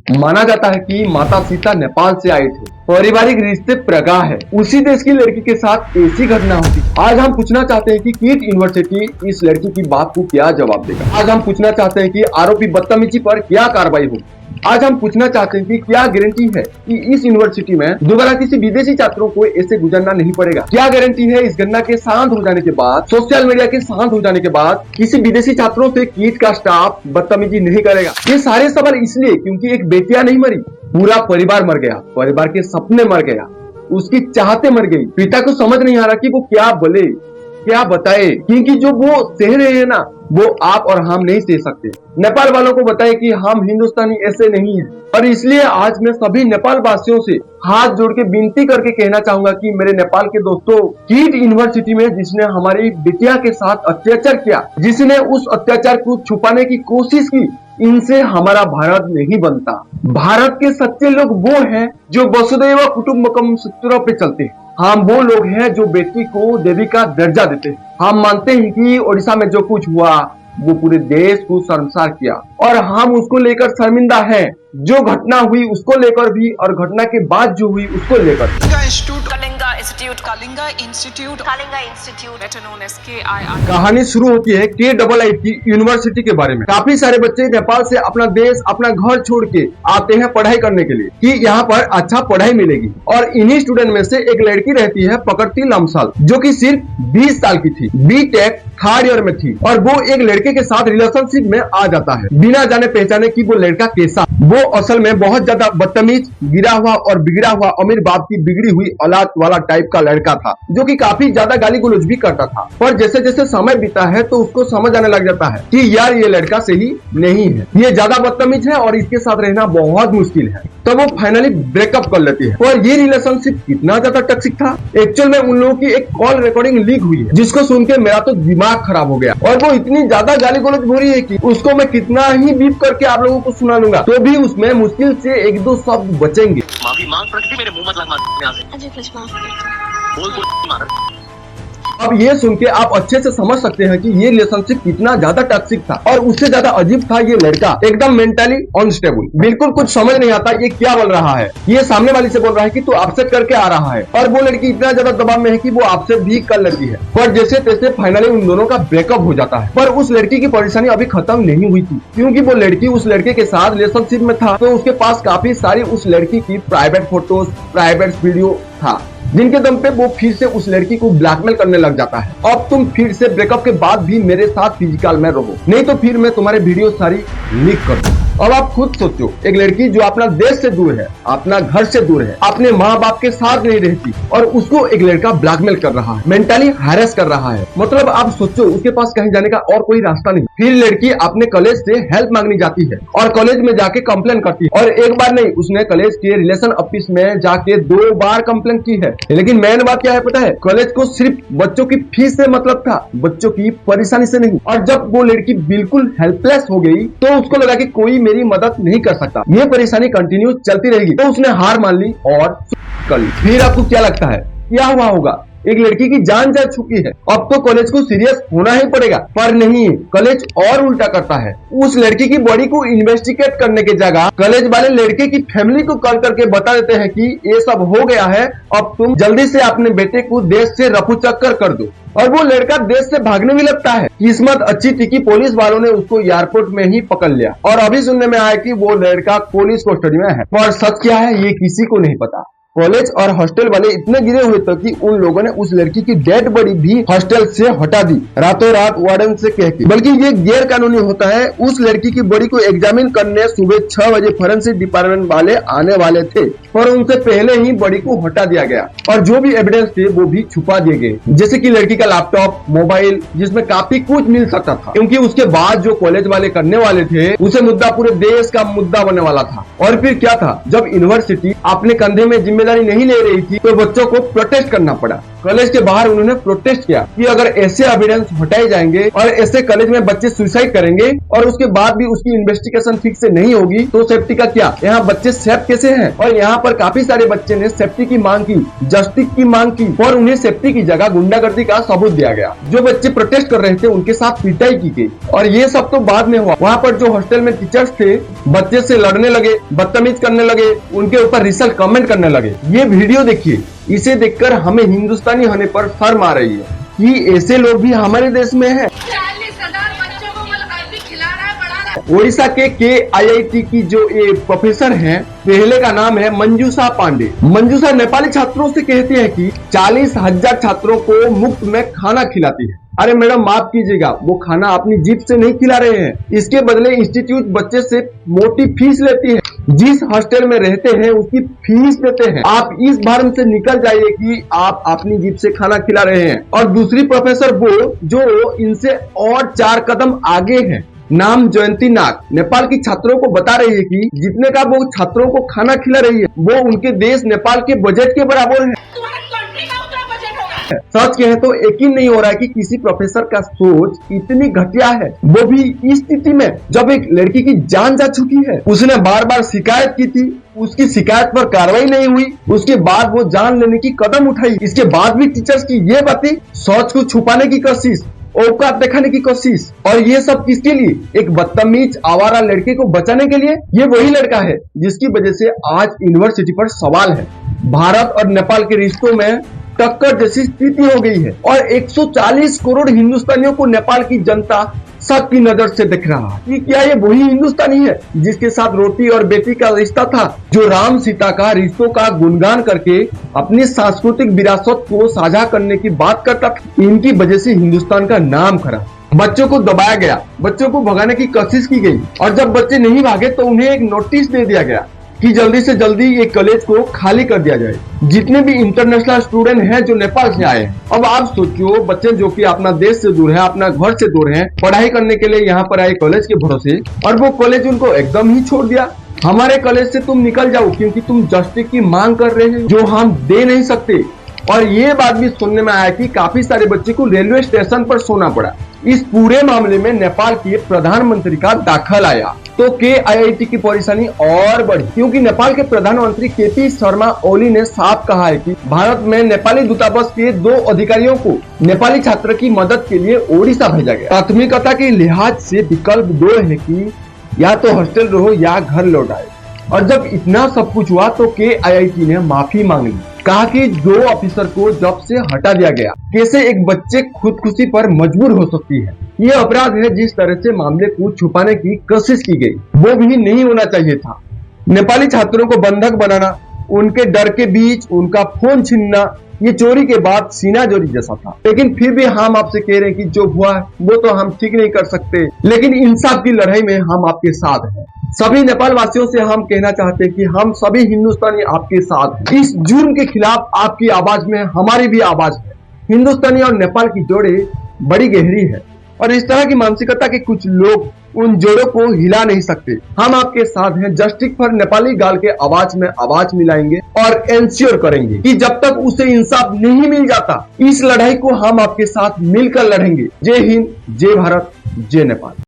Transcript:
माना जाता है कि माता सीता नेपाल से आए थे, पारिवारिक रिश्ते प्रगाढ़ है। उसी देश की लड़की के साथ ऐसी घटना होती। आज हम पूछना चाहते हैं कि कीट यूनिवर्सिटी इस लड़की की बात को क्या जवाब देगा। आज हम पूछना चाहते हैं कि आरोपी बदतमीजी पर क्या कार्रवाई होगी। आज हम पूछना चाहते हैं कि क्या गारंटी है कि इस यूनिवर्सिटी में दोबारा किसी विदेशी छात्रों को ऐसे गुजरना नहीं पड़ेगा। क्या गारंटी है इस घटना के शांत हो जाने के बाद, सोशल मीडिया के शांत हो जाने के बाद किसी विदेशी छात्रों से कीट का स्टाफ बदतमीजी नहीं करेगा। ये सारे सवाल इसलिए क्योंकि एक बेटिया नहीं मरी, पूरा परिवार मर गया, परिवार के सपने मर गया, उसकी चाहते मर गई। पिता को समझ नहीं आ रहा कि वो क्या बोले, क्या बताए, क्योंकि जो वो सह रहे हैं ना, वो आप और हम नहीं सह सकते। नेपाल वालों को बताए कि हम हिंदुस्तानी ऐसे नहीं है। और इसलिए आज मैं सभी नेपाल वासियों से हाथ जोड़ के विनती करके कहना चाहूंगा कि मेरे नेपाल के दोस्तों, कीट यूनिवर्सिटी में जिसने हमारी बिटिया के साथ अत्याचार किया, जिसने उस अत्याचार को छुपाने की कोशिश की, इनसे हमारा भारत नहीं बनता। भारत के सच्चे लोग वो हैं जो वसुदैव कुटुंबकम सूत्र पे चलते हैं। हम वो लोग हैं जो बेटी को देवी का दर्जा देते हैं। हम मानते हैं कि ओडिशा में जो कुछ हुआ वो पूरे देश को शर्मसार किया और हम उसको लेकर शर्मिंदा हैं। जो घटना हुई उसको लेकर भी और घटना के बाद जो हुई उसको लेकर। कहानी शुरू होती है KIIT की यूनिवर्सिटी के बारे में। काफी सारे बच्चे नेपाल से अपना देश, अपना घर छोड़ के आते हैं पढ़ाई करने के लिए कि यहाँ पर अच्छा पढ़ाई मिलेगी। और इन्हीं स्टूडेंट में से एक लड़की रहती है प्रकृति लम्साल, जो कि सिर्फ 20 साल की थी, BTech थर्ड ईयर में थी। और वो एक लड़के के साथ रिलेशनशिप में आ जाता है बिना जाने पहचाने कि वो लड़का कैसा। वो असल में बहुत ज्यादा बदतमीज, गिरा हुआ और बिगड़ा हुआ अमीर बाप की बिगड़ी हुई औलाद वाला टाइप का लड़का था, जो कि काफी ज्यादा गाली गलौज भी करता था। पर जैसे जैसे समय बीता है तो उसको समझ आने लग जाता है कि यार ये लड़का सही नहीं है, ये ज्यादा बदतमीज है और इसके साथ रहना बहुत मुश्किल है। तो वो फाइनली ब्रेकअप कर लेती है। और ये रिलेशनशिप कितना ज्यादा टॉक्सिक था, एक्चुअल में उन लोगों की एक कॉल रिकॉर्डिंग लीक हुई है, जिसको सुन के मेरा तो दिमाग खराब हो गया। और वो इतनी ज्यादा गाली गलौज हो रही है कि उसको मैं कितना ही बीप करके आप लोगों को सुना लूंगा तो भी उसमें मुश्किल से 1-2 शब्द बचेंगे। माफी मांग प्रकृति, मेरे मुंह मत लग मार। अब ये सुन के आप अच्छे से समझ सकते हैं कि ये रिलेशनशिप कितना ज्यादा टॉक्सिक था। और उससे ज्यादा अजीब था ये लड़का, एकदम मेंटली अनस्टेबल, बिल्कुल कुछ समझ नहीं आता ये क्या बोल रहा है। ये सामने वाली से बोल रहा है कि तू आपसे करके आ रहा है, और वो लड़की इतना ज्यादा दबाव में है कि वो आपसे भी कर लेती है। पर जैसे तैसे फाइनली उन दोनों का ब्रेकअप हो जाता है। पर उस लड़की की परेशानी अभी खत्म नहीं हुई थी, क्योंकि वो लड़की उस लड़के के साथ रिलेशनशिप में था, तो उसके पास काफी सारी उस लड़की की प्राइवेट फोटोज, प्राइवेट वीडियो था, जिनके दम पे वो फिर से उस लड़की को ब्लैकमेल करने लग जाता है। अब तुम फिर से ब्रेकअप के बाद भी मेरे साथ फिजिकल में रहो, नहीं तो फिर मैं तुम्हारे वीडियो सारी लीक कर दूं। अब आप खुद सोचो, एक लड़की जो अपना देश से दूर है, अपना घर से दूर है, अपने माँ बाप के साथ नहीं रहती, और उसको एक लड़का ब्लैकमेल कर रहा है, मेंटली हैरेस कर रहा है। मतलब आप सोचो, उसके पास कहीं जाने का और कोई रास्ता नहीं। फिर लड़की अपने कॉलेज से हेल्प मांगने जाती है और कॉलेज में जाके कंप्लेन करती है। और एक बार नहीं, उसने कॉलेज के रिलेशन ऑफिस में जाके 2 बार कंप्लेन की है। लेकिन मेन बात क्या है पता है, कॉलेज को सिर्फ बच्चों की फीस से मतलब था, बच्चों की परेशानी से नहीं। और जब वो लड़की बिल्कुल हेल्पलेस हो गई तो उसको लगा कि कोई मेरी मदद नहीं कर सकता, ये परेशानी कंटिन्यू चलती रहेगी, तो उसने हार मान ली और कर ली। फिर आपको क्या लगता है क्या हुआ होगा? एक लड़की की जान जा चुकी है, अब तो कॉलेज को सीरियस होना ही पड़ेगा। पर नहीं, कॉलेज और उल्टा करता है। उस लड़की की बॉडी को इन्वेस्टिगेट करने की जगह कॉलेज वाले लड़के की फैमिली को कॉल करके बता देते हैं कि ये सब हो गया है, अब तुम जल्दी से अपने बेटे को देश से रफू चक्कर कर दो। और वो लड़का देश से भागने भी लगता है। किस्मत अच्छी थी कि पुलिस वालों ने उसको एयरपोर्ट में ही पकड़ लिया, और अभी सुनने में आया कि वो लड़का पुलिस कस्टडी में है। पर सच क्या है ये किसी को नहीं पता। कॉलेज और हॉस्टल वाले इतने गिरे हुए थे कि उन लोगों ने उस लड़की की डेड बॉडी भी हॉस्टल से हटा दी, रातों रात वार्डन से कह के। बल्कि ये गैर कानूनी होता है। उस लड़की की बॉडी को एग्जामिन करने सुबह 6 बजे फोरेंसिक डिपार्टमेंट वाले आने वाले थे, पर उनसे पहले ही बॉडी को हटा दिया गया और जो भी एविडेंस थे वो भी छुपा दिए गए, जैसे कि लड़की का लैपटॉप, मोबाइल, जिसमें काफी कुछ मिल सकता था। क्योंकि उसके बाद जो कॉलेज वाले करने वाले थे, उसे मुद्दा पूरे देश का मुद्दा बनने वाला था। और फिर क्या था, जब यूनिवर्सिटी अपने कंधे में जिम्मेदारी नहीं ले रही थी तो बच्चों को प्रोटेस्ट करना पड़ा। कॉलेज के बाहर उन्होंने प्रोटेस्ट किया कि अगर ऐसे एविडेंस हटाए जाएंगे और ऐसे कॉलेज में बच्चे सुसाइड करेंगे और उसके बाद भी उसकी इन्वेस्टिगेशन ठीक से नहीं होगी तो सेफ्टी का क्या, यहाँ बच्चे सेफ कैसे हैं। और यहाँ पर काफी सारे बच्चे ने सेफ्टी की मांग की, जस्टिस की मांग की और उन्हें सेफ्टी की जगह गुंडागर्दी का सबूत दिया गया। जो बच्चे प्रोटेस्ट कर रहे थे उनके साथ पिटाई की गई और ये सब तो बाद में हुआ। वहाँ पर जो हॉस्टल में टीचर्स थे बच्चे से लड़ने लगे, बदतमीज करने लगे, उनके ऊपर रिसल्ट कमेंट करने लगे। ये वीडियो देखिए, इसे देखकर हमें हिंदुस्तानी होने पर शर्म आ रही है कि ऐसे लोग भी हमारे देश में हैं। ओडिशा के KIIT की जो ये प्रोफेसर हैं, पहले का नाम है मंजूषा पांडे। मंजूषा नेपाली छात्रों से कहते हैं कि 40,000 छात्रों को मुफ्त में खाना खिलाती है। अरे मैडम माफ कीजिएगा, वो खाना अपनी जीप से नहीं खिला रहे हैं, इसके बदले इंस्टीट्यूट बच्चे से मोटी फीस लेती है। जिस हॉस्टल में रहते हैं उसकी फीस देते हैं। आप इस भ्रम से निकल जाइए कि आप अपनी जीप से खाना खिला रहे हैं। और दूसरी प्रोफेसर वो जो इनसे और 4 कदम आगे है, नाम जयंती नाग, नेपाल की छात्रों को बता रही है कि जितने का वो छात्रों को खाना खिला रही है वो उनके देश नेपाल के बजट के बराबर है। सच कहें तो यकीन नहीं हो रहा है कि किसी प्रोफेसर का सोच इतनी घटिया है, वो भी इस स्थिति में जब एक लड़की की जान जा चुकी है। उसने बार बार शिकायत की थी, उसकी शिकायत पर कार्रवाई नहीं हुई, उसके बाद वो जान लेने की कदम उठाई। इसके बाद भी टीचर्स की ये बातें, सच को छुपाने की कोशिश, औकात दिखाने की कोशिश, और ये सब किसके लिए? एक बदतमीज आवारा लड़के को बचाने के लिए। ये वही लड़का है जिसकी वजह से आज यूनिवर्सिटी पर सवाल है। भारत और नेपाल के रिश्तों में टक्कर जैसी स्थिति हो गई है और 140 करोड़ हिंदुस्तानियों को नेपाल की जनता शक की नजर से देख रहा है कि क्या ये वही हिंदुस्तानी है जिसके साथ रोटी और बेटी का रिश्ता था, जो राम सीता का रिश्तों का गुणगान करके अपनी सांस्कृतिक विरासत को साझा करने की बात करता था। इनकी वजह से हिंदुस्तान का नाम खराब। बच्चों को दबाया गया, बच्चों को भगाने की कोशिश की गई और जब बच्चे नहीं भागे तो उन्हें एक नोटिस दे दिया गया कि जल्दी से जल्दी ये कॉलेज को खाली कर दिया जाए। जितने भी इंटरनेशनल स्टूडेंट हैं जो नेपाल से आए हैं, अब आप सोचो बच्चे जो कि अपना देश से दूर है, अपना घर से दूर हैं, पढ़ाई करने के लिए यहाँ पर आए कॉलेज के भरोसे, और वो कॉलेज उनको एकदम ही छोड़ दिया। हमारे कॉलेज से तुम निकल जाओ क्योंकि तुम जस्टिस की मांग कर रहे हो जो हम दे नहीं सकते। और ये बात भी सुनने में आया कि काफी सारे बच्चे को रेलवे स्टेशन पर सोना पड़ा। इस पूरे मामले में नेपाल के प्रधानमंत्री का दाखिल आया तो KIIT की परेशानी और बढ़ी, क्योंकि नेपाल के प्रधानमंत्री KP शर्मा ओली ने साफ कहा है कि भारत में नेपाली दूतावास के 2 अधिकारियों को नेपाली छात्र की मदद के लिए ओडिशा भेजा गया। प्राथमिकता के लिहाज से विकल्प 2 है कि या तो हॉस्टल रहो या घर लौट आए। और जब इतना सब कुछ हुआ तो KIIT ने माफी मांग ली, कहा कि जो ऑफिसर को जॉब से हटा दिया गया, कैसे एक बच्चे खुदकुशी पर मजबूर हो सकती है। ये अपराध है। जिस तरह से मामले को छुपाने की कोशिश की गई वो भी नहीं होना चाहिए था। नेपाली छात्रों को बंधक बनाना, उनके डर के बीच उनका फोन छीनना, ये चोरी के बाद सीना जोरी जैसा था। लेकिन फिर भी हम आपसे कह रहे हैं कि जो हुआ वो तो हम ठीक नहीं कर सकते, लेकिन इंसाफ की लड़ाई में हम आपके साथ हैं। सभी नेपाल वासियों से हम कहना चाहते हैं कि हम सभी हिंदुस्तानी आपके साथ हैं। इस जुर्म के खिलाफ आपकी आवाज में हमारी भी आवाज है। हिंदुस्तानी और नेपाल की जोड़े बड़ी गहरी है और इस तरह की मानसिकता के कुछ लोग उन जोड़ों को हिला नहीं सकते। हम आपके साथ हैं। जस्टिस फॉर नेपाली गाल के आवाज में आवाज मिलाएंगे और एंश्योर करेंगे कि जब तक उसे इंसाफ नहीं मिल जाता, इस लड़ाई को हम आपके साथ मिलकर लड़ेंगे। जय हिंद, जय भारत, जय नेपाल।